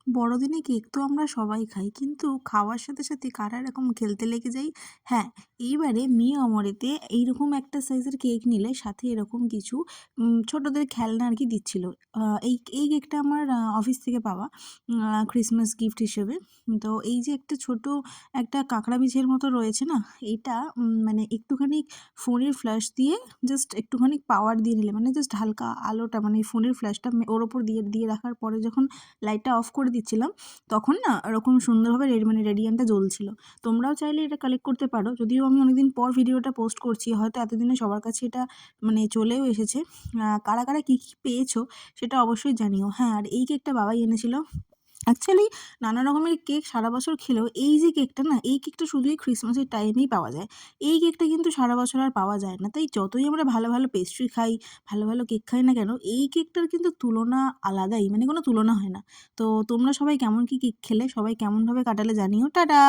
বড়দিনে কেক তো আমরা সবাই খাই, কিন্তু খাওয়ার সাথে সাথে কারা এরকম খেলতে লেগে যাই। হ্যাঁ, এইবারে মেয়ে অমরেতে এইরকম একটা সাইজের কেক নিলে সাথে এরকম কিছু ছোটদের খেলনা আর কি দিচ্ছিল। এই এই কেকটা আমার অফিস থেকে পাওয়া ক্রিসমাস গিফট হিসেবে। তো এই যে একটা ছোট একটা কাঁকড়া বিছের মতো রয়েছে না, এইটা মানে একটুখানি ফোনের ফ্ল্যাশ দিয়ে জাস্ট একটুখানি পাওয়ার দিয়ে নিলে, মানে জাস্ট হালকা আলোটা, মানে ফোনের ফ্ল্যাশটা ওর ওপর দিয়ে দিয়ে রাখার পরে যখন লাইটটা অফ করে দিচ্ছিলাম, তখন না ওরকম সুন্দরভাবে মানে রেডিয়ানটা জ্বলছিল। তোমরাও চাইলে এটা কালেক্ট করতে পারো, যদিও আমি অনেকদিন পর ভিডিওটা পোস্ট করছি, হয়তো এতদিনে সবার কাছে এটা মানে চলেও এসেছে। কারা কারা কী কী পেয়েছো সেটা অবশ্যই জানিও। হ্যাঁ, আর এই কেকটা বাবাই এনেছিল। অ্যাকচুয়ালি নানা রকমের কেক সারা বছর খেলেও এই যে কেকটা না, এই কেকটা শুধুই ক্রিসমাসের টাইমেই পাওয়া যায়। এই কেকটা কিন্তু সারা বছর আর পাওয়া যায় না। তাই যতই আমরা ভালো ভালো পেস্ট্রি খাই, ভালো ভালো কেক খাই না কেন, এই কেকটার কিন্তু তুলনা আলাদাই, মানে কোনো তুলনা হয় না। তো তোমরা সবাই কেমন কী কেক খেলে, সবাই কেমনভাবে কাটালে জানিও। টাটা।